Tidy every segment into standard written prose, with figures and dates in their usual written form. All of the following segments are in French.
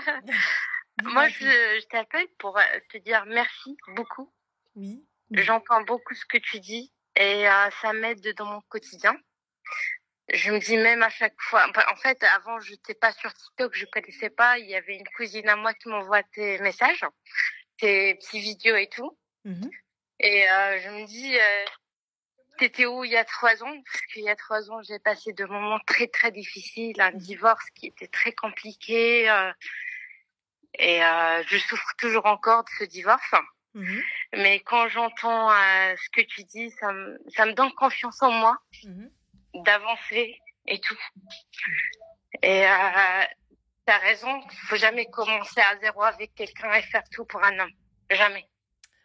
Moi, Dis-moi tout. je t'appelle pour te dire merci beaucoup. Oui. J'entends beaucoup ce que tu dis et ça m'aide dans mon quotidien. Je me dis même à chaque fois, enfin, en fait, avant, je n'étais pas sur TikTok, je connaissais pas. Il y avait une cousine à moi qui m'envoie tes messages, tes petits vidéos et tout. Mhm. Et je me dis, t'étais où il y a 3 ans? Parce qu'il y a 3 ans, j'ai passé de moments très très difficiles, un divorce qui était très compliqué, et je souffre toujours encore de ce divorce. Mhm. Mais quand j'entends ce que tu dis, ça me donne confiance en moi, Mhm. d'avancer et tout. Et t'as raison, faut jamais commencer à zéro avec quelqu'un et faire tout pour un homme. Jamais.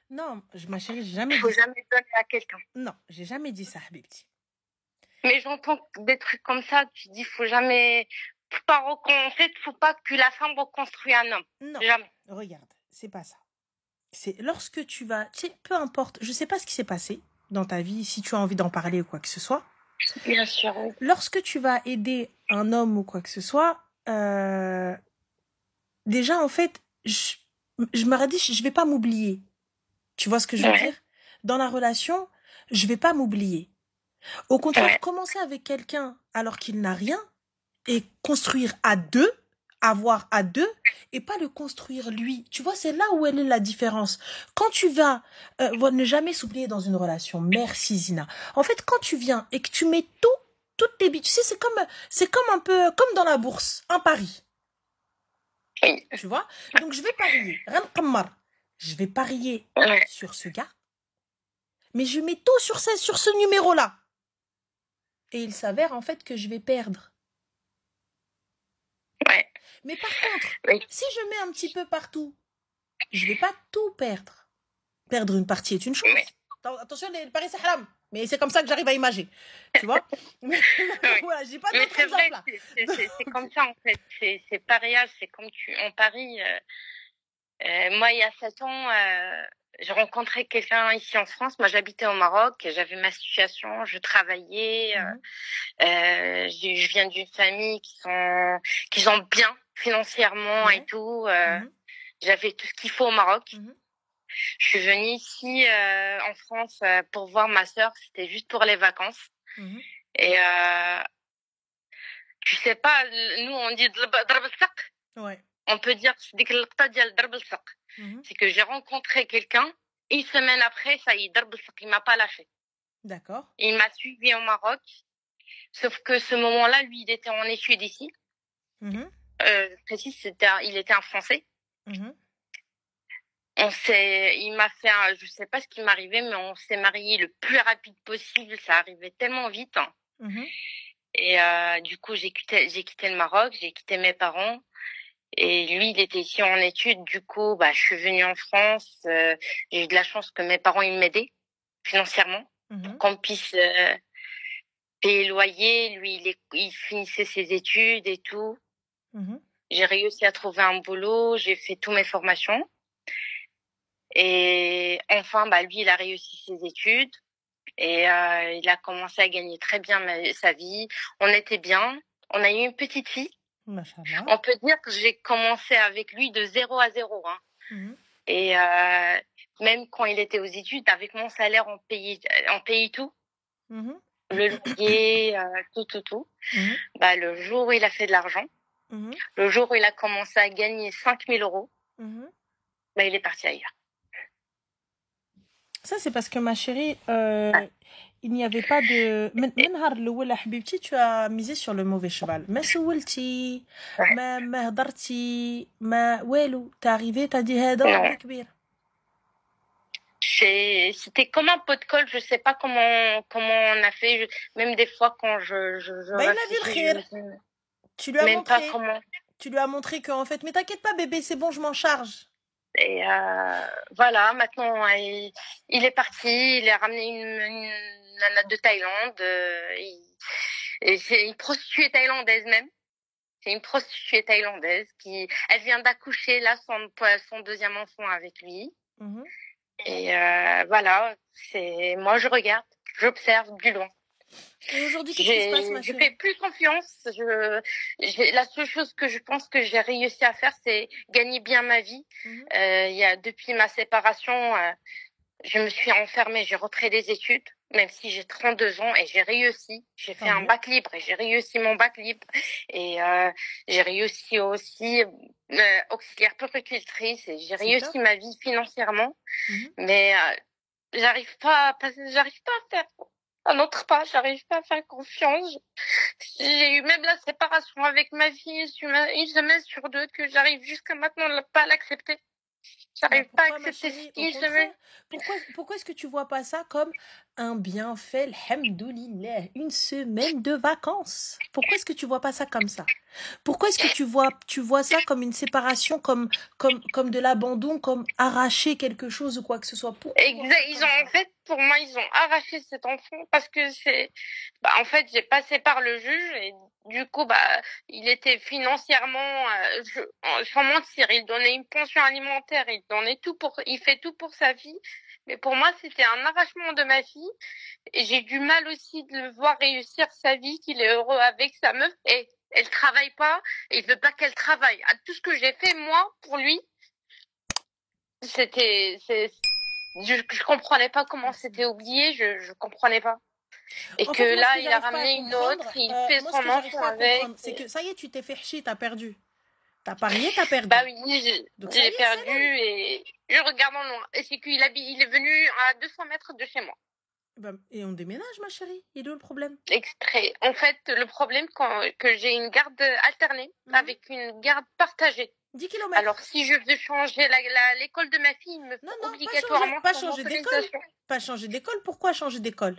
Non, ma chérie, j'ai jamais Faut dit ça. jamais donner à quelqu'un. Non, j'ai jamais dit ça, Habibti. Mais j'entends des trucs comme ça, tu dis faut jamais, faut pas en fait, faut pas que la femme reconstruise un homme. Non, Jamais. regarde, c'est pas ça. C'est lorsque tu vas, tu sais, peu importe, je sais pas ce qui s'est passé dans ta vie, si tu as envie d'en parler ou quoi que ce soit. Bien sûr, oui. Lorsque tu vas aider un homme ou quoi que ce soit, déjà, en fait, je me dit, je vais pas m'oublier. Tu vois ce que je veux dire? Ouais, Dans la relation, je vais pas m'oublier. Au contraire, ouais, commencer avec quelqu'un alors qu'il n'a rien et construire à deux, avoir à deux, et pas le construire lui. Tu vois, c'est là où elle est la différence. Quand tu vas ne jamais s'oublier dans une relation, merci Zina. En fait, quand tu viens et que tu mets toutes tes billes, tu sais, c'est comme un peu, comme dans la bourse, un pari. oui, Tu vois? Donc, je vais parier. Je vais parier ouais, sur ce gars, mais je mets tout sur ce numéro-là. Et il s'avère en fait que je vais perdre. ouais, Mais par contre, oui, si je mets un petit peu partout, je vais pas tout perdre. Perdre une partie est une oui, chose. Attention, les paris c'est haram. Mais c'est comme ça que j'arrive à imager. Tu vois? Mais oui. voilà, j'ai pas Mais d'autres c'est exemples vrai, là. c'est Donc, comme ça en fait. C'est pariage, c'est comme en Paris. Moi, il y a 7 ans, j'ai rencontré quelqu'un ici en France. Moi, j'habitais au Maroc, j'avais ma situation, je travaillais. mhm, Je viens d'une famille qui sont bien financièrement et ouais, tout. mhm, J'avais tout ce qu'il faut au Maroc. mhm, Je suis venue ici en France pour voir ma sœur. C'était juste pour les vacances. mhm, Et je sais pas, nous on dit ضرب السق. ouais, On peut dire ديك اللقطة ديال ضرب السق. mhm, C'est que j'ai rencontré quelqu'un. Une semaine après, ça y est, ضرب السق. Il m'a pas lâché. d'accord. Il m'a suivi au Maroc. Sauf que ce moment-là, lui, il était en études ici. Mhm, Précis, il était un Français. mhm, Il m'a fait je sais pas ce qui m'arrivait, mais on s'est mariés le plus rapide possible. Ça arrivait tellement vite. mhm, Et du coup, j'ai quitté le Maroc, j'ai quitté mes parents. Et lui, il était ici en études. Du coup, bah, je suis venue en France. J'ai eu de la chance que mes parents, ils m'aidaient financièrement pour mhm, qu'on puisse payer le loyer. Lui, il finissait ses études et tout. mhm. J'ai réussi à trouver un boulot. J'ai fait toutes mes formations. Et enfin, bah, lui, il a réussi ses études. Et il a commencé à gagner très bien sa vie. On était bien. On a eu une petite fille. Machallah. On peut dire que j'ai commencé avec lui de 0 à 0. Hein. Mhm, Et même quand il était aux études, avec mon salaire, on payait tout. mhm, Le loyer, tout. mhm, Bah, le jour où il a fait de l'argent, mhm, le jour où il a commencé à gagner 5 000 euros, mhm. bah, il est parti ailleurs. Ça, c'est parce que ma chérie, Ah, il n'y avait pas de. من نهار الأول حبيبتي, tu as misé sur le mauvais cheval. ما سولتي, ouais. ما هضرتي, ما والو. T'es arrivé, t'as dit هذا ربي Non. كبير. C'était comme un pot de colle. Je sais pas comment on a fait. Même des fois quand je Bah, il a vu le réfléchis, je khir. me dis Tu lui as même pas montré. comment. Tu lui as montré qu'en fait, mais t'inquiète pas, bébé, c'est bon, je m'en charge. Et voilà, maintenant il est parti. Il a ramené une nana de Thaïlande. Et c'est une prostituée thaïlandaise même. C'est une prostituée thaïlandaise elle vient d'accoucher là son deuxième enfant avec lui. Mhm. Et voilà, moi je regarde, j'observe du loin. Et aujourd'hui, qu'est-ce qui se passe, ma Je chérie? fais plus confiance. La seule chose que je pense que j'ai réussi à faire, c'est gagner bien ma vie. Depuis ma séparation, je me suis enfermée, j'ai repris des études, même si j'ai 32 ans et j'ai réussi. J'ai fait un bac libre et j'ai réussi mon bac libre. Et j'ai réussi aussi auxiliaire puéricultrice et j'ai réussi ma vie financièrement. Mais j'arrive pas à faire un autre pas, j'arrive pas à faire confiance. J'ai eu même la séparation avec ma fille une semaine sur deux que j'arrive jusqu'à maintenant pas à l'accepter. J'arrive pas à accepter ce qui se met. Pourquoi est-ce que tu vois pas ça comme un bienfait, alhamdoulilah, une semaine de vacances? Pourquoi est-ce que tu vois pas ça comme ça? Pourquoi est-ce que tu vois ça comme une séparation, comme de l'abandon, comme arracher quelque chose ou quoi que ce soit? Pourquoi en fait, pour moi, ils ont arraché cet enfant parce que en fait, j'ai passé par le juge et du coup, il était financièrement, sans mentir, il donnait une pension alimentaire, il fait tout pour sa fille. Mais pour moi, c'était un arrachement de ma fille. Et j'ai du mal aussi de le voir réussir sa vie, qu'il est heureux avec sa meuf. Et elle travaille pas, et il veut pas qu'elle travaille. Tout ce que j'ai fait, moi, pour lui, je comprenais pas comment c'était oublié, je comprenais pas. Et que là, il a ramené une autre, il fait son enfant avec. C'est que ça y est, tu t'es fait chier, t'as perdu. T'as parié, t'as perdu. Bah oui, j'ai perdu et je regarde en loin. Et c'est qu'il est venu à 200 mètres de chez moi. Et on déménage, ma chérie. Il est où le problème? Extrait. En fait, le problème, que j'ai une garde alternée avec une garde partagée. 10 km. Alors, si je veux changer l'école de ma fille, il me faut obligatoirement pas changer d'école. Pas changer d'école. Pourquoi changer d'école?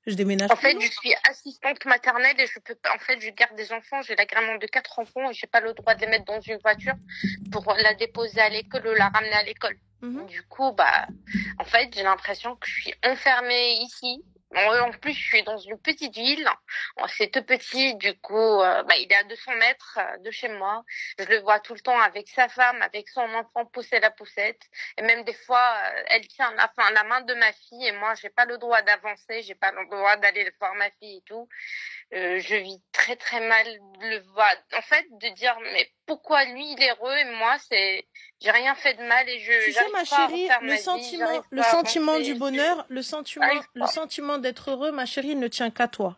Je déménage. En fait, je suis assistante maternelle et je garde des enfants. J'ai l'agrément de 4 enfants et j'ai pas le droit de les mettre dans une voiture pour la déposer à l'école ou la ramener à l'école. Du coup, en fait, j'ai l'impression que je suis enfermée ici. En plus, je suis dans une petite ville. C'est tout petit, du coup, il est à 200 mètres de chez moi. Je le vois tout le temps avec sa femme, avec son enfant pousser la poussette. Et même des fois, elle tient la main de ma fille et moi, j'ai pas le droit d'avancer, j'ai pas le droit d'aller voir ma fille et tout. Je vis très très mal le voir. En fait, de dire mais pourquoi lui il est heureux et moi j'ai rien fait de mal et tu sais ma chérie, le sentiment du bonheur, le sentiment d'être heureux, ma chérie, ne tient qu'à toi.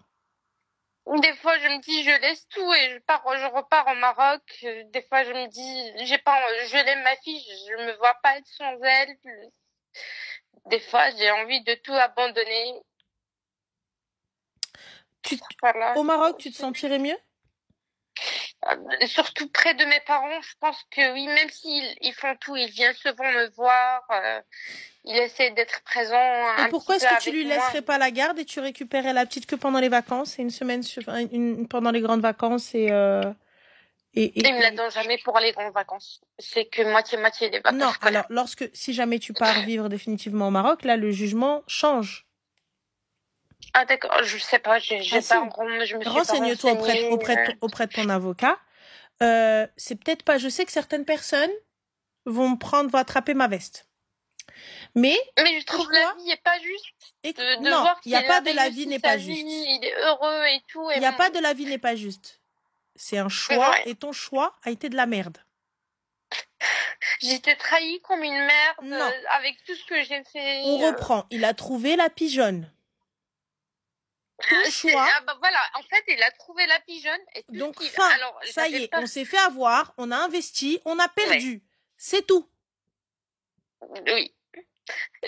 Des fois je me dis je laisse tout et je repars au Maroc. Des fois je me dis je l'aime ma fille, je me vois pas être sans elle. Des fois j'ai envie de tout abandonner. Au Maroc, tu te sentirais mieux? Surtout près de mes parents, je pense que oui, même s'ils font tout, ils viennent souvent me voir, ils essaient d'être présents. Et pourquoi est-ce que tu lui laisserais pas la garde et tu récupérais la petite que pendant les vacances et une semaine pendant les grandes vacances et ils me la donnent jamais pour les grandes vacances. C'est que moitié des vacances. Non, alors si jamais tu pars vivre définitivement au Maroc, là le jugement change. Ah d'accord, je sais pas, je me suis renseigne-toi auprès de ton avocat. C'est peut-être pas. Je sais que certaines personnes vont attraper ma veste. Mais je trouve que la vie n'est pas juste. Non, il n'y a pas de la vie n'est pas juste. Il est heureux et tout. Il n'y a pas de la vie n'est pas juste. C'est un choix et ton choix a été de la merde. J'étais trahie comme une merde avec tout ce que j'ai fait. On reprend. Il a trouvé la pigeonne. Ton choix. Voilà, en fait, il a trouvé la pigeonne. Et donc, ça y est, on s'est fait avoir, on a investi, on a perdu. Ouais. C'est tout. Oui.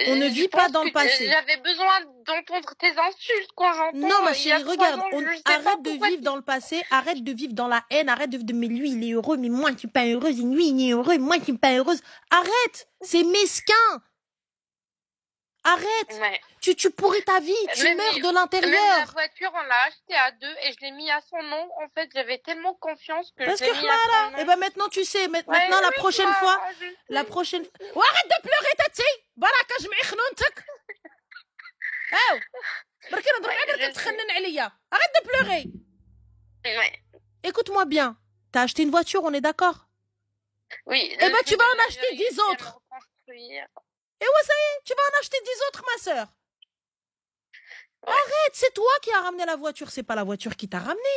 On ne vit pas dans le passé. J'avais besoin d'entendre tes insultes quand j'entends. Non, ma chérie, regarde, arrête de vivre dans le passé, arrête de vivre dans la haine, arrête de mais lui, il est heureux, mais moi, je suis pas heureuse, et lui, il est heureux, moi, je suis pas heureuse. Arrête, c'est mesquin. Arrête. Ouais. Tu pourris ta vie, tu meurs de l'intérieur. Même la voiture, on l'a achetée à 2 et je l'ai mis à son nom. En fait, j'avais tellement confiance que je l'ai mis à son nom. Et maintenant, tu sais, maintenant, la prochaine fois, Oh, arrête de pleurer, Tati. Baraka, je m'échnontek. Arrête de pleurer. Ouais. Écoute-moi bien. T'as acheté une voiture, on est d'accord? Oui. Eh tu vas en acheter 10 autres. Et ouais, ça y est, tu vas en acheter 10 autres, ma sœur. Ouais. C'est toi qui as ramené la voiture, c'est pas la voiture qui t'a ramené.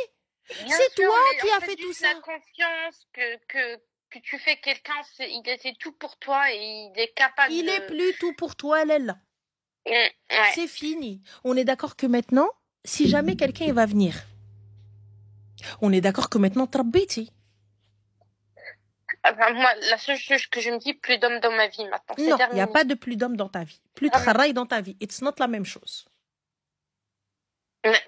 Bien C'est sûr, toi mais qui en as fait, fait tout juste ça. la confiance que tu fais quelqu'un, il essaie tout pour toi et il est capable Il est de... plus tout pour toi, elle est là. Ouais. C'est fini. On est d'accord que maintenant, si jamais quelqu'un va venir, on est d'accord que maintenant, trabiti. Enfin, moi, la seule chose que je me dis, plus d'hommes dans ma vie maintenant. C'est Non, il n'y a terminé. pas de plus d'homme dans ta vie. Plus de Vraiment. travail dans ta vie. It's not la même chose.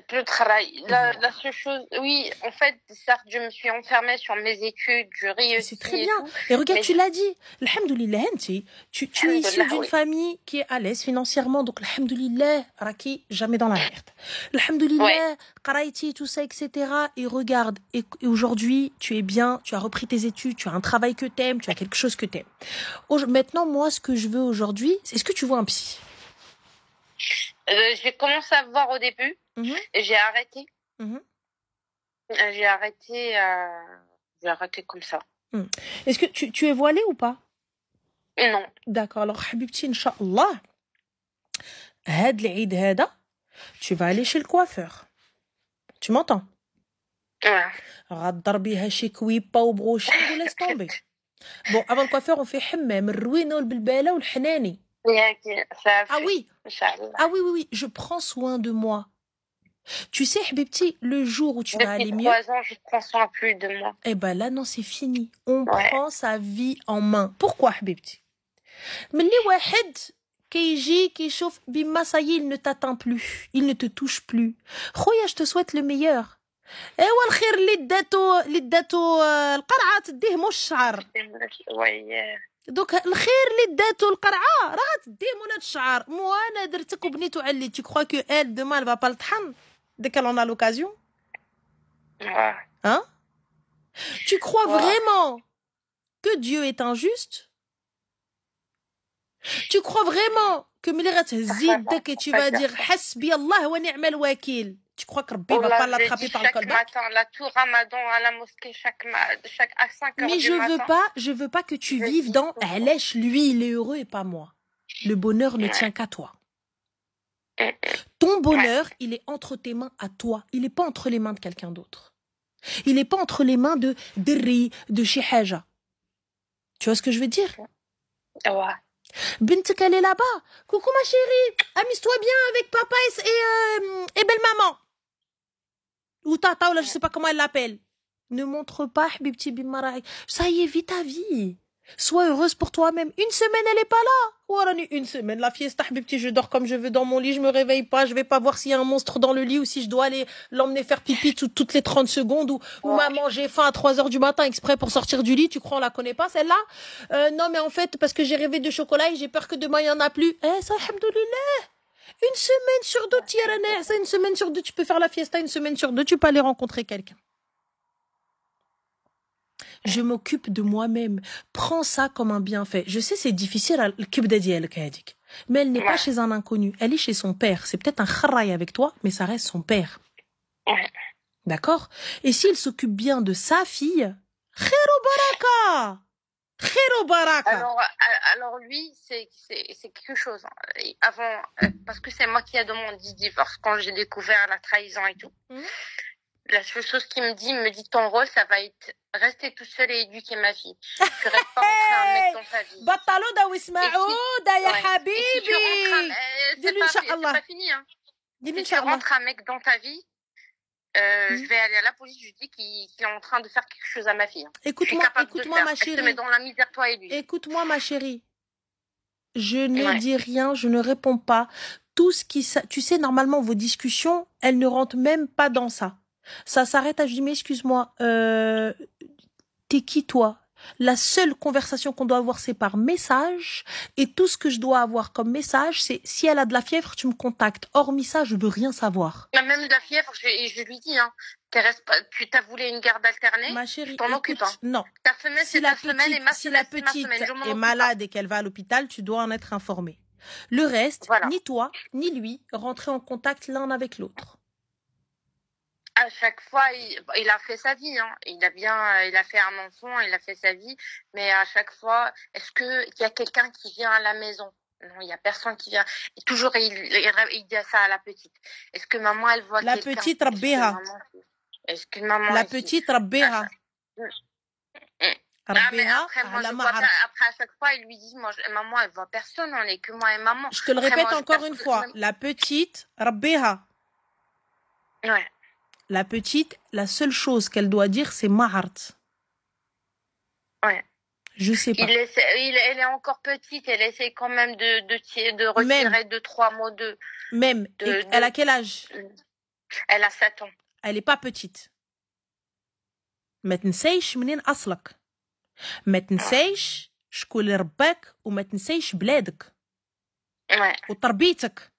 Plus de travail. Voilà. La seule chose, oui, en fait, certes, je me suis enfermée sur mes études, je réussis C'est très et bien. tout. Et regarde, Mais tu l'as dit. Alhamdoulilah, tu es issu alhamdoulilah, d'une oui. famille qui est à l'aise financièrement. Donc, alhamdoulilah, Raki, jamais dans la merde. Ouais. Alhamdoulilah, Karaïti, tout ça, etc. Et regarde, et aujourd'hui, tu es bien, tu as repris tes études, tu as un travail que t'aimes, tu as quelque chose que t'aimes. Maintenant, moi, ce que je veux aujourd'hui, c'est est-ce que tu vois un psy? J'ai commencé à voir au début, et j'ai arrêté. J'ai arrêté comme ça. Est-ce que tu es voilée ou pas? Non. D'accord. Alors, Habibti, Inch'Allah, هاد العيد هذا, tu vas aller chez le coiffeur. Tu m'entends? Ouais. غتضربيها شي كويبه وبغوشي وليس طومبي. Bon, avant le coiffeur, on fait حمام الروينه والبلباله والحناني. Ah oui. Ah oui, oui, oui, je prends soin de moi. Tu sais, Habibti, le jour où tu vas aller mieux... Depuis 3 ans, je prends soin plus de moi. Eh ben là, non, c'est fini. On prend sa vie en main. Pourquoi, Habibti? ملي واحد كيجي كيشوف بما ça y est, il ne t'atteint plus, il ne te touche plus. خويا, je te souhaite le meilleur. ايوا الخير اللي داتو القرعه تديه مو الشعر. دوك الخير اللي داتو القرعه راه تديه مولات الشعر. مو انا درتك وبنيت وعليت. Tu crois que elle demain elle va pas le تحن dès qu'elle en a l'occasion? Hein? Tu crois vraiment que Dieu est injuste? Tu crois vraiment que ملي غتهزيدك et tu vas dire حسبي الله ونعم الوكيل? Tu crois que Rabbi va pas l'attraper par le colbac? Chaque matin, la tour Ramadan à la mosquée, à 5 heures Mais du matin. je veux pas que tu vives dans Alèche, lui, il est heureux et pas moi. Le bonheur ne tient qu'à toi. Ton bonheur, il est entre tes mains à toi. Il n'est pas entre les mains de quelqu'un d'autre. Il n'est pas entre les mains de Derri, de Shihaja. Tu vois ce que je veux dire? Ouais. Bintek, elle est là-bas. Coucou ma chérie, amuse-toi bien avec papa et belle-maman. Ou tata, ou là, je sais pas comment elle l'appelle. Ne montre pas, Habibti Bimaraï. Ça y est, vis ta vie. Sois heureuse pour toi-même. Une semaine, elle est pas là. Ou une semaine, la fiesta, Habibti, je dors comme je veux dans mon lit, je me réveille pas, je vais pas voir s'il y a un monstre dans le lit ou si je dois aller l'emmener faire pipi toutes les 30 secondes ou maman, j'ai faim à 3 heures du matin exprès pour sortir du lit. Tu crois, on la connaît pas, celle-là? Non, mais en fait, parce que j'ai rêvé de chocolat et j'ai peur que demain, il y en a plus. Ça, alhamdoulilah. Une semaine sur deux, ça, une semaine sur deux, tu peux faire la fiesta, une semaine sur deux, tu peux aller rencontrer quelqu'un. Je m'occupe de moi-même. Prends ça comme un bienfait. Je sais, c'est difficile à mais elle n'est pas chez un inconnu. Elle est chez son père. C'est peut-être un kharaï avec toi, mais ça reste son père. D'accord? Et s'il s'occupe bien de sa fille, khairu baraka! Khairu baraka! Alors lui, c'est quelque chose. Avant, parce que c'est moi qui ai demandé le divorce quand j'ai découvert la trahison et tout. La seule chose qu'il me dit ton rôle, ça va être rester tout seul et éduquer ma fille. Tu restes pas rentrer un mec dans ta vie. Batalouda Wismaouda ya habibi. Dis-lui Inch'Allah. C'est pas fini, hein. Si tu rentres un mec dans ta vie, je vais aller à la police, je dis qu'il est en train de faire quelque chose à ma fille. Écoute-moi ma chérie. Elle te met dans la misère, toi et lui. Écoute-moi ma chérie. Je ne dis rien, je ne réponds pas. Tout ce qui... Tu sais, normalement, vos discussions, elles ne rentrent même pas dans ça. Ça s'arrête à... Je dis, mais excuse-moi, t'es qui toi? La seule conversation qu'on doit avoir, c'est par message. Et tout ce que je dois avoir comme message, c'est si elle a de la fièvre, tu me contactes. Hormis ça, je veux rien savoir. Même de la fièvre, je lui dis, hein, tu t'as voulu une garde alternée, ma chérie, t'en occupes. Hein. Non. Ta semaine, c'est ta semaine et ma si la petite est malade et qu'elle va à l'hôpital, tu dois en être informé. Le reste, ni toi, ni lui, rentrer en contact l'un avec l'autre. À chaque fois, il a fait sa vie, hein. Il a fait un enfant, il a fait sa vie, mais à chaque fois, est-ce qu'il y a quelqu'un qui vient à la maison? Non, il y a personne qui vient. Et toujours, il dit ça à la petite. Est-ce que maman, elle voit La quelqu'un? petite ربيها. Est-ce que maman La ici? petite ربيها. Ah, mais ربيها après, moi, على je ما vois pas. عرف. Après, à chaque fois, il lui dit, moi, maman, elle voit personne, on est que moi et maman. Je te le Après, répète moi, encore une fois. La petite ربيها. Ouais. La petite, la seule chose qu'elle doit dire, c'est ما عرفت. Ouais. Je sais pas. Elle est encore petite, elle essaie quand même de retirer 2-3 mots de. Même. Elle a quel âge? Elle a 7 ans. Elle est pas petite. ما تنسيش منين أصلك. ما تنسيش شكون اللي رباك وما تنسيش بلادك. Ouais. وتربيتك.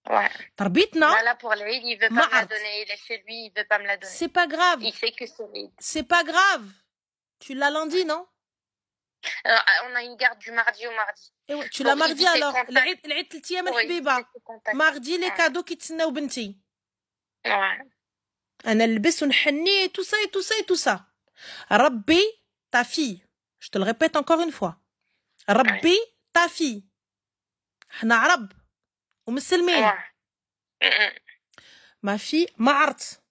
Ouais. تربيتنا. Là, pour l'Aïd, il veut pas me la donner. Il est chez lui, il veut pas me la donner. C'est pas grave. Il sait que c'est l'Aïd. C'est pas grave. Tu l'as lundi, non? On a une garde du mardi au mardi. ايوا tu l'as mardi alors. العيد 3 ايام الحبيبه. mardi les cadeaux كيتسناو بنتي. Ouais. انا نلبس ونحني tout ça et tout ça et tout ça. ربي ta fille. Je te le répète encore une fois. ربي ta fille. حنا عرب ومسلمين. ما في ما عرت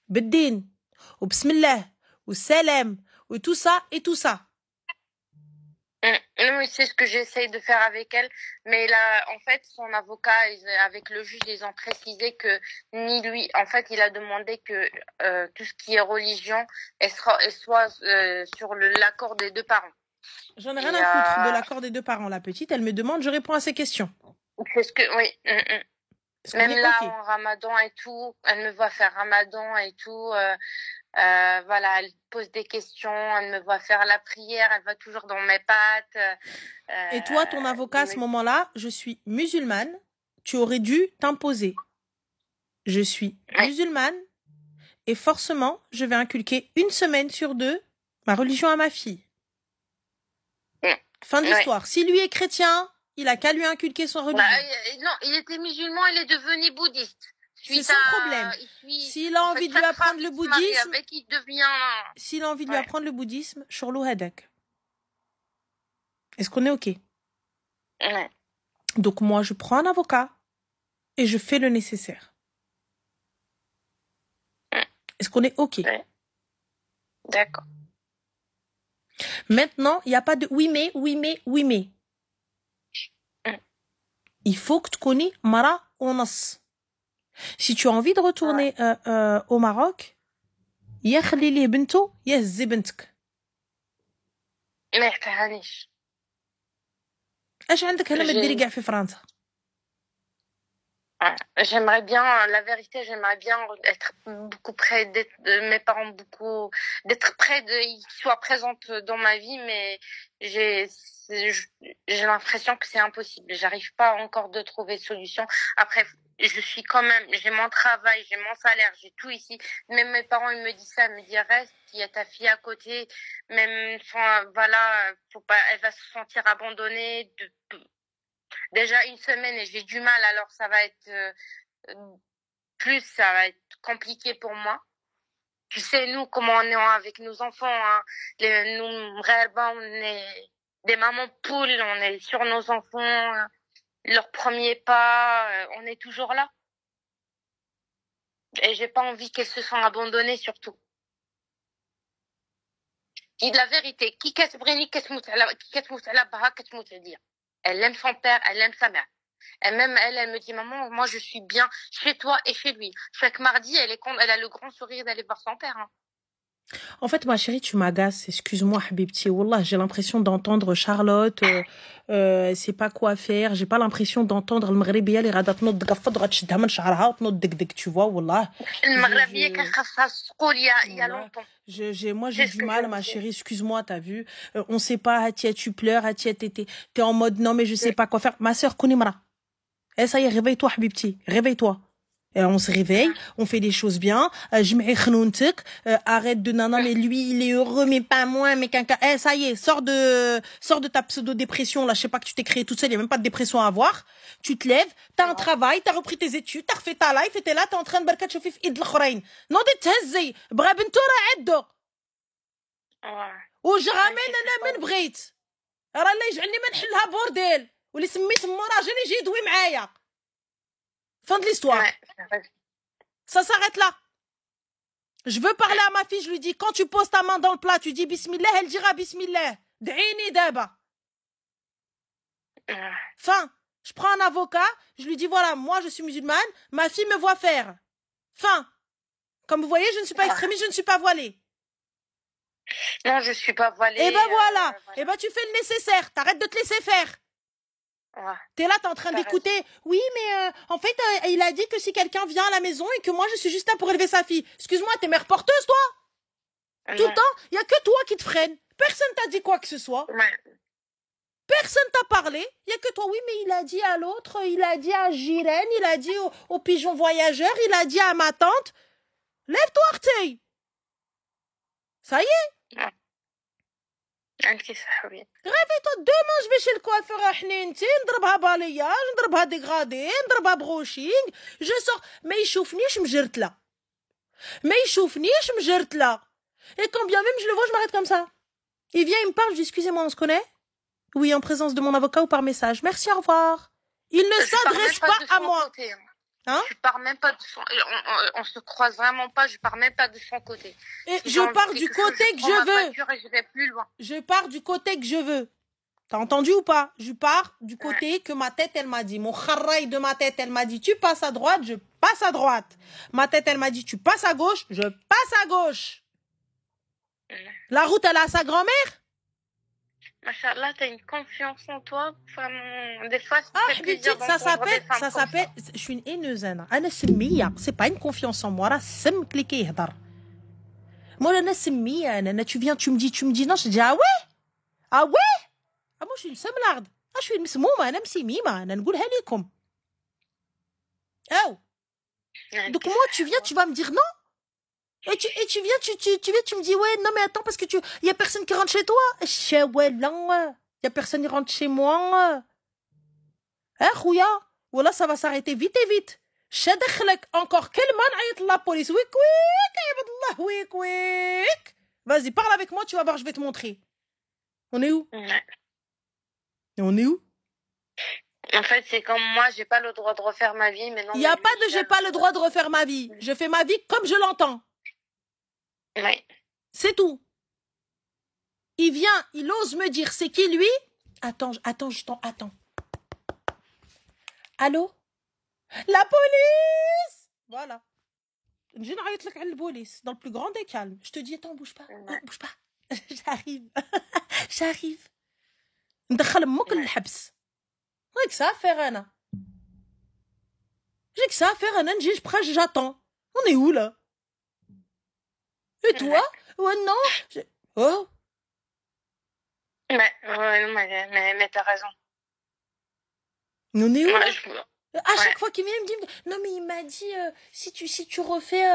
بالدين وبسم الله والسلام et tout ça et tout ça. Oui, c'est ce que j'essaye de faire avec elle. Mais là, en fait, son avocat, avec le juge, ils ont précisé que ni lui, en fait, il a demandé que tout ce qui est religion, elle soit sur l'accord des deux parents. J'en ai rien à foutre de l'accord des deux parents. La petite, elle me demande, je réponds à ses questions. C'est ce que, oui. Même là, en Ramadan et tout, elle me voit faire Ramadan et tout. Voilà, elle pose des questions, elle me voit faire la prière, elle va toujours dans mes pattes. Et toi, ton avocat, à ce moment-là, je suis musulmane, tu aurais dû t'imposer. Je suis musulmane et forcément, je vais inculquer 1 semaine sur 2 ma religion à ma fille. Fin d'histoire. Si lui est chrétien, il a qu'à lui inculquer son religion. Non, il était musulman, il est devenu bouddhiste. C'est son problème. S'il a envie de lui apprendre le bouddhisme, s'il a envie de lui apprendre le bouddhisme, Shorlou Hadak. Est-ce qu'on est OK? Ouais. Donc moi, je prends un avocat et je fais le nécessaire. Est-ce qu'on est OK? Ouais. D'accord. Maintenant, il n'y a pas de oui mais, oui mais, oui mais. Il faut que tu connais Mara Onas. Si tu as envie de retourner au Maroc, يخلي ليه بنته يهزي بنتك. ما يحتاجنيش. اش عندك هنا ما ديري كاع في فرنسا؟ J'aimerais bien, la vérité, j'aimerais bien être beaucoup près de mes parents, d'être près qu'ils soient présents dans ma vie, mais j'ai l'impression que c'est impossible. J'arrive pas encore de trouver de solution. Après, je suis quand même, j'ai mon travail, j'ai mon salaire, j'ai tout ici. Même mes parents, ils me disent ça, ils me disent reste, il y a ta fille à côté. Même, voilà, faut pas, elle va se sentir abandonnée. Déjà 1 semaine et j'ai du mal, alors ça va être ça va être compliqué pour moi. Tu sais, nous, comment on est avec nos enfants, hein. Nous, réellement, on est des mamans poules, on est sur nos enfants, leur premier pas, on est toujours là. Et j'ai pas envie qu'elles se sentent abandonnées, surtout. Et de la vérité, qui elle aime son père, elle aime sa mère. Et même elle me dit, maman, moi je suis bien chez toi et chez lui. Chaque mardi, elle a le grand sourire d'aller voir son père. Hein. En fait, ma chérie, tu m'agaces. Excuse-moi, Habibti. Wallah, j'ai l'impression d'entendre Charlotte, c'est pas quoi faire. J'ai pas l'impression d'entendre le Maghrébia, les radat not dgafad, ratchidha man sha'raha, not degdeg, tu vois, wallah. Le Maghrébia, il y a longtemps. Moi, j'ai du mal, ma chérie. Excuse-moi, t'as vu. On sait pas, Hatia, tu pleures, Hatia, t'es en mode, non, mais je sais pas quoi faire. Ma sœur, Kounimra. Eh, ça y est, réveille-toi, Habibti. Réveille-toi. Et on se réveille, on fait des choses bien. Arrête de nana, mais lui, il est heureux, mais pas moi, mais quelqu'un. Eh, ça y est, sors de ta pseudo-dépression, là. Je sais pas que tu t'es créé toute seule, il y a même pas de dépression à avoir. Tu te lèves, t'as un travail, t'as repris tes études, t'as refait ta life, et t'es là, t'es en train de barka tchoufi fi id l'khrayn. Non, de t'hazzi. Bra bintou ra addo. Ou je ramène un amen brait. راه اللي يجعلني ما نحلها بورديل واللي سميت مو راجل يجي يدوي معايا. Fin de l'histoire. Ça s'arrête là. Je veux parler à ma fille, je lui dis, quand tu poses ta main dans le plat, tu dis Bismillah, elle dira Bismillah. D'ini daba. Fin. Je prends un avocat, je lui dis, voilà, moi je suis musulmane, ma fille me voit faire. Fin. Comme vous voyez, je ne suis pas extrémiste, je ne suis pas voilée. Non, je suis pas voilée. Et ben voilà. Et ben tu fais le nécessaire, t'arrêtes de te laisser faire. T'es là, t'es en train d'écouter. Oui, mais en fait, il a dit que si quelqu'un vient à la maison et que moi je suis juste là pour élever sa fille. Excuse-moi, t'es mère porteuse, toi? Tout le temps, il y a que toi qui te freine. Personne t'a dit quoi que ce soit. Personne t'a parlé. Il y a que toi. Oui, mais il a dit à l'autre, il a dit à Gilène, il a dit au pigeon voyageur, il a dit à ma tante. Lève-toi, Artey. Ça y est. Réveille-toi, demain je vais chez le coiffeur à Hnenti, نضربها balayage, نضربها dégradé, نضربها brushing, je sors, mais il chauffe-niche مجرتلا. Mais il chauffe-niche مجرتلا. Et quand bien même je le vois, je m'arrête comme ça. Il vient, il me parle, je dis excusez-moi, on se connaît? Oui, en présence de mon avocat ou par message. Merci, au revoir. Il ne s'adresse pas à moi. Côté, hein? Je pars même pas de son... on se croise vraiment pas, je pars même pas de son côté. Et si je pars du côté que je veux. Et je vais plus loin. Je pars du côté que je veux. T'as entendu ou pas? Je pars du côté que ma tête, elle m'a dit. Mon kharraï de ma tête, elle m'a dit, tu passes à droite, je passe à droite. Ma tête, elle m'a dit, tu passes à gauche, je passe à gauche. La route, elle a sa grand-mère? Machallah, t'as une confiance en toi. Enfin, des fois, ça s'appelle, je suis une haineuse, Anna. C'est pas une confiance en moi. Là, c'est me cliquer, hadar. Moi, Anna, tu viens, tu me dis non, je dis, ah ouais? Ah ouais? Ah, moi, je suis une semlarde. Ah, je suis une مسمومة, أنا مسميمة, أنا نقولها لكم. Oh. Donc, moi, tu viens, tu vas me dire non? Et tu viens, tu me dis, ouais, non, mais attends, parce que il y a personne qui rentre chez toi. Il y a personne qui rentre chez moi. Hein, Khouya? Voilà, ça va s'arrêter vite et vite. Encore quel man aït la police. Wik, wik, wik. Vas-y, parle avec moi, tu vas voir, je vais te montrer. On est où? On est où? En fait, c'est comme moi, j'ai pas le droit de refaire ma vie, mais non. Il n'y a pas de j'ai pas le droit de refaire ma vie. Je fais ma vie comme je l'entends. Oui. C'est tout. Il vient, il ose me dire, c'est qui lui? Attends. Allô? La police! Voilà. Je n'arrête pas la police, dans le plus grand des calmes. Je te dis, attends, bouge pas. Bouge pas. J'arrive. ندخل امك للحبس. J'ai que ça à faire, Anna. J'ai que ça à faire, Anna. J'attends. On est où, là? Et toi? Ouais, non. Oh. Mais t'as raison. On est où, là? À chaque fois qu'il vient, il me dit, non, mais il m'a dit, si tu refais,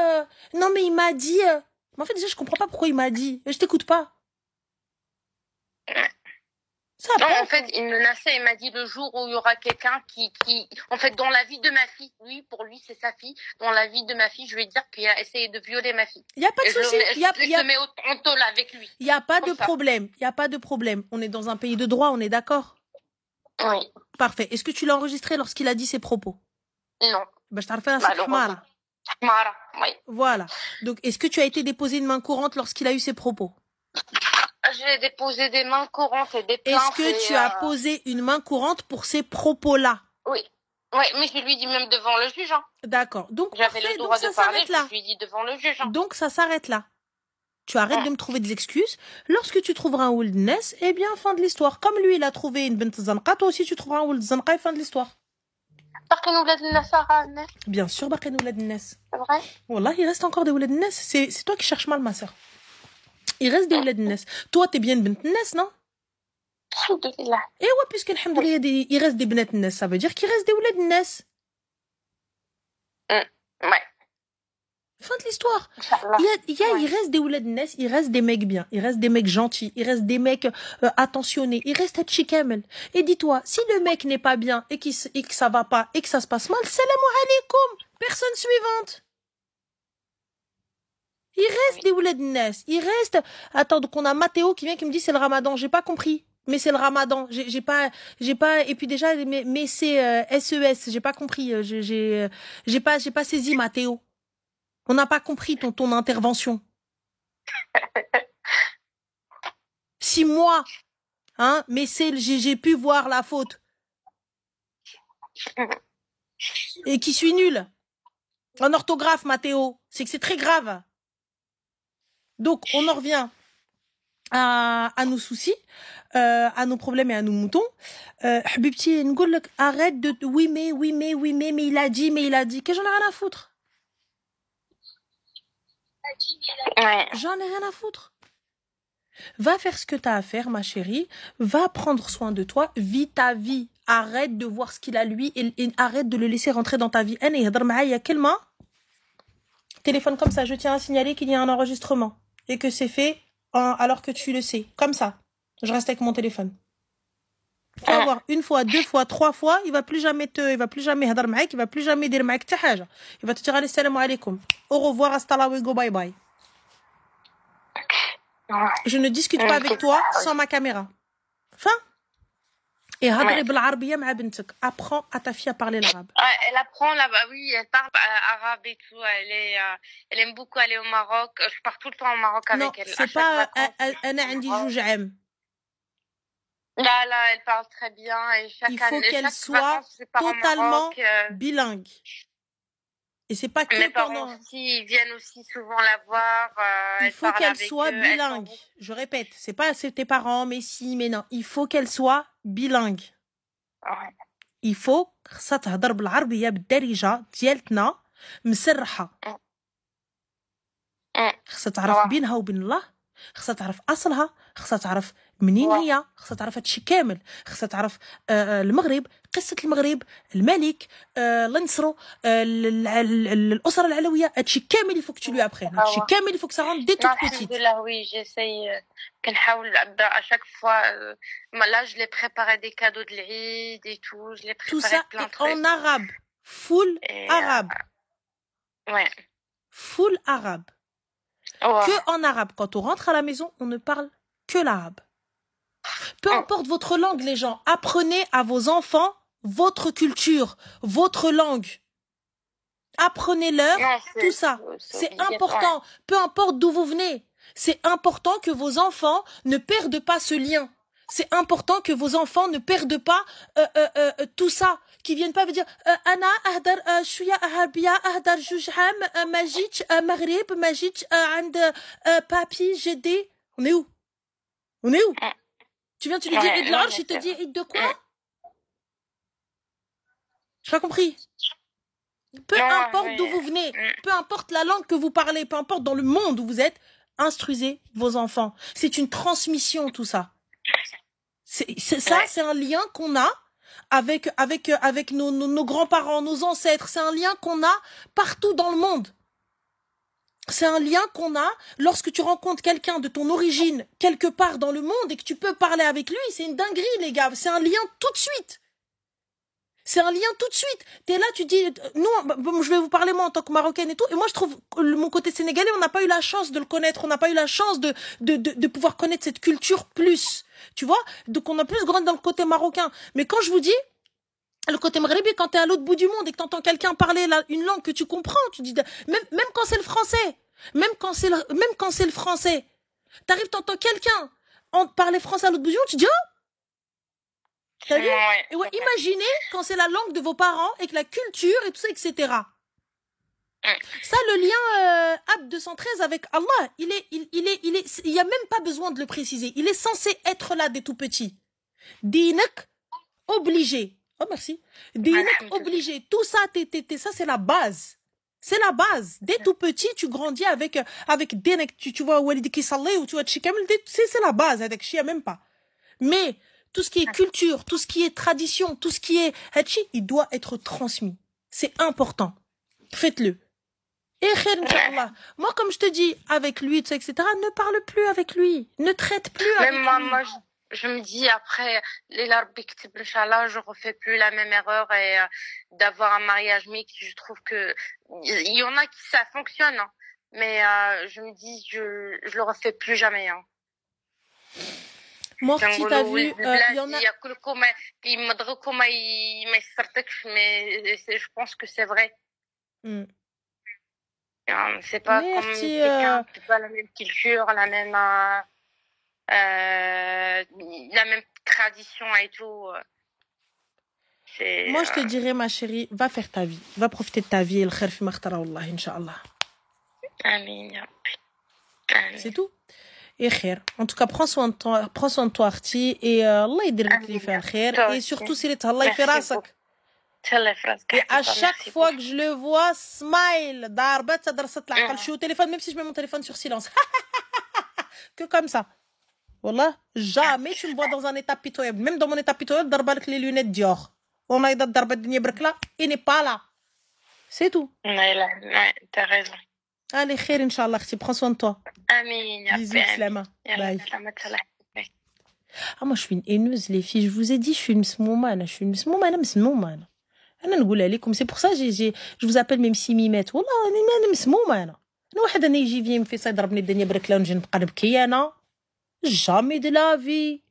non, mais il m'a dit, mais en fait, déjà, je comprends pas pourquoi il m'a dit. Je t'écoute pas. Non, en fait, il menaçait, il m'a dit le jour où il y aura quelqu'un qui, en fait, dans la vie de ma fille, pour lui, c'est sa fille, dans la vie de ma fille, je vais dire qu'il a essayé de violer ma fille. Il n'y a pas de souci. Je mets en tôle avec lui. Il n'y a pas de problème. Il n'y a pas de problème. On est dans un pays de droit, on est d'accord? Oui. Parfait. Est-ce que tu l'as enregistré lorsqu'il a dit ses propos? Non. Bah, je t'arrive à la Mara, oui. Voilà. Donc, est-ce que tu as été déposé une main courante lorsqu'il a eu ses propos? J'ai déposé des mains courantes et des plaintes. Est-ce que tu as posé une main courante pour ces propos-là? Oui. Oui, mais je lui ai dit même devant le juge. Hein. D'accord. Donc, j'avais le droit de parler, je lui ai dit devant le juge. Hein. Donc, ça s'arrête là. Tu arrêtes de me trouver des excuses. Lorsque tu trouveras un ould nes, eh bien, fin de l'histoire. Comme lui, il a trouvé une bint zanqa, toi aussi, tu trouveras un ould zanqa et fin de l'histoire. Bien sûr, Baqin oulad nes. C'est vrai? Wallah, il reste encore des oulad nes. C'est toi qui cherches mal, ma soeur. Il reste des oulad nes. Toi, t'es bien une bint nes, non? Alhamdulillah. Et ouais, puisque alhamdulillah, il reste des bnat nes, ça veut dire qu'il reste des oulad nes. Ouais. Fin de l'histoire. Il reste des oulad nes, il reste des mecs bien, il reste des mecs gentils, il reste des mecs attentionnés, il reste Hatchi Kamel. Et dis-toi, si le mec n'est pas bien et que ça va pas et que ça se passe mal, salam alaikum. Personne suivante. Il reste des oulad nes, il reste... Attends, donc on a Mathéo qui vient qui me dit c'est le ramadan, j'ai pas compris. Mais c'est le ramadan. J'ai pas, et puis déjà, mais c'est SES. J'ai pas compris. J'ai pas saisi, Mathéo. On n'a pas compris ton intervention. 6 mois, hein, mais j'ai pu voir la faute. Et qui suis nulle. En orthographe, Mathéo. C'est que c'est très grave. Donc, on en revient à nos soucis, à nos problèmes et à nos moutons. Habibti, arrête de... Oui, mais il a dit, que j'en ai rien à foutre. Ouais. J'en ai rien à foutre. Va faire ce que t'as à faire, ma chérie. Va prendre soin de toi. Vis ta vie. Arrête de voir ce qu'il a lui et arrête de le laisser rentrer dans ta vie. Téléphone comme ça, je tiens à signaler qu'il y a un enregistrement et que c'est fait alors que tu le sais. Comme ça. Je reste avec mon téléphone. Tu vas voir, 1 fois, 2 fois, 3 fois, il va plus jamais hadar maïk, il va plus jamais dire maïk ta haja. Il va te dire allez, salam alaikum. Au revoir, hasta la go, bye bye. Je ne discute pas avec toi sans ma caméra. Fin. Et hadri بالعربية مع بنتك. Apprends à ta fille à parler l'arabe. Elle apprend là-bas, oui, elle parle arabe et tout. Elle aime beaucoup aller au Maroc. Je pars tout le temps au Maroc avec elle. Non, c'est pas أنا عندي جوج عام. Là, elle parle très bien. Et il faut qu'elle soit totalement bilingue. Et c'est pas que mes parents aussi, ils viennent aussi souvent la voir. Il faut qu'elle soit bilingue. Je répète, c'est pas tes parents, mais si, mais non. Il faut qu'elle soit bilingue. Ouais. Il faut خصها تهضر بالعربية بالدارجة ديالتنا مسرحة. خصها تعرف بينها وبين الله، خصها تعرف أصلها، خصها تعرف منين هي، خصها تعرف هادشي كامل، خصها تعرف المغرب، قصة المغرب، الملك، لنصرو، الأسرة العلوية، هادشي كامل يفوك tu lui apprennes. هادشي كامل يفوك ça rentre dès toute petite. Alhamdoulilah, oui, j'essaye كنحاول à chaque fois. Là, je l'ai préparé des cadeaux de l'Eid et tout, je l'ai préparé tout ça plein de trucs. En arabe, full arabe. Ouais. Full arabe. Que en arabe. Quand on rentre à la maison, on ne parle que l'arabe. Peu importe votre langue, les gens, apprenez à vos enfants votre culture, votre langue. Apprenez-leur tout ça. C'est important. Peu importe d'où vous venez. C'est important que vos enfants ne perdent pas ce lien. C'est important que vos enfants ne perdent pas tout ça. Qui viennent pas vous dire Anna ahdar shouya arabia ahdar joujham majitch maghrib majitch and papi j'ai. On est où? On est où? Tu viens, tu lui dis Eid l'Arche, il te dit Eid de quoi? J'ai pas compris. Peu importe d'où vous venez, peu importe la langue que vous parlez, peu importe dans le monde où vous êtes, instruisez vos enfants. C'est une transmission, tout ça. C'est un lien qu'on a avec nos grands-parents, nos ancêtres. C'est un lien qu'on a partout dans le monde. C'est un lien qu'on a lorsque tu rencontres quelqu'un de ton origine quelque part dans le monde et que tu peux parler avec lui. C'est une dinguerie, les gars. C'est un lien tout de suite. C'est un lien tout de suite. T'es là, tu dis, nous, je vais vous parler moi en tant que Marocaine et tout. Et moi, je trouve que mon côté sénégalais, on n'a pas eu la chance de le connaître. On n'a pas eu la chance de pouvoir connaître cette culture plus. Tu vois? Donc, on a plus grandi dans le côté marocain. Mais quand je vous dis, le côté maghrébi, quand t'es à l'autre bout du monde et que t'entends quelqu'un parler une langue que tu comprends, tu dis, même quand c'est le français, même quand c'est le français, t'arrives, t'entends quelqu'un parler français à l'autre bout du monde, tu dis, oh! T'as vu? Et ouais, imaginez quand c'est la langue de vos parents et que la culture et tout ça, etc. Ça, le lien Ab 213 avec Allah, il y a même pas besoin de le préciser. Il est censé être là dès tout petit. Dinak obligé. Oh merci. Dinak obligé. Tout ça, ça c'est la base. C'est la base. Dès tout petit, tu grandis avec Dinak. Tu vois Walid qui salé ou tu vois Chikamel. C'est la base. Avec Chia même pas. Mais tout ce qui est culture, tout ce qui est tradition, tout ce qui est hachi, il doit être transmis. C'est important. Faites-le. Et khair, Inch'Allah. Moi, comme je te dis, avec lui, etc., ne parle plus avec lui. Ne traite plus avec lui. Moi, je me dis, après, les l'arbitre, Inch'Allah, je refais plus la même erreur et d'avoir un mariage mixte. Je trouve que il y en a qui ça fonctionne, hein, mais je me dis, je le refais plus jamais. Hein. Morty, t'as vu, il y en a... ياكلكم يمضغوكم ما يسرتكش mais je pense que c'est vrai. C'est pas comme quelqu'un qui n'a pas la même culture, la même tradition et tout. Moi, je te dirais, ma chérie, va faire ta vie. Va profiter de ta vie. El khair fi ma khtara wallah, Inch'Allah. Amin, ya Rabbi. C'est tout. Et khair. En tout cas, prends soin de toi, Arti. Et Allah يدير لك اللي فيه الخير. Et surtout, si Allah يفي راسك. Et à chaque fois que je le vois, smile. ضاربة تدرست العقل. Je suis au téléphone, même si je mets mon téléphone sur silence. Que comme ça. Wallah, jamais tu me vois dans un état pitoyable. Même dans mon état pitoyable, ضربة لك les lunettes Dior. On a été ضربة الدنيا بركلة. Il n'est pas là. C'est tout. Ouais, t'as raison. Allez, khair, Inch'Allah, Arti. Prends soin de toi. Amin, ya Bisous, slama. Bye. Bye. Ah, moi, je suis une haineuse, les filles. Je vous ai dit, je suis une smoumane. Je suis une smoumane, مسمومة. أنا نقول عليكم. C'est pour ça que je vous appelle même si ميمات. والله أنا مسمومة. أنا واحد أنا يجي في صيد ضربني الدنيا بركلة ونجي نبقى نبكي أنا. Jamais de la vie.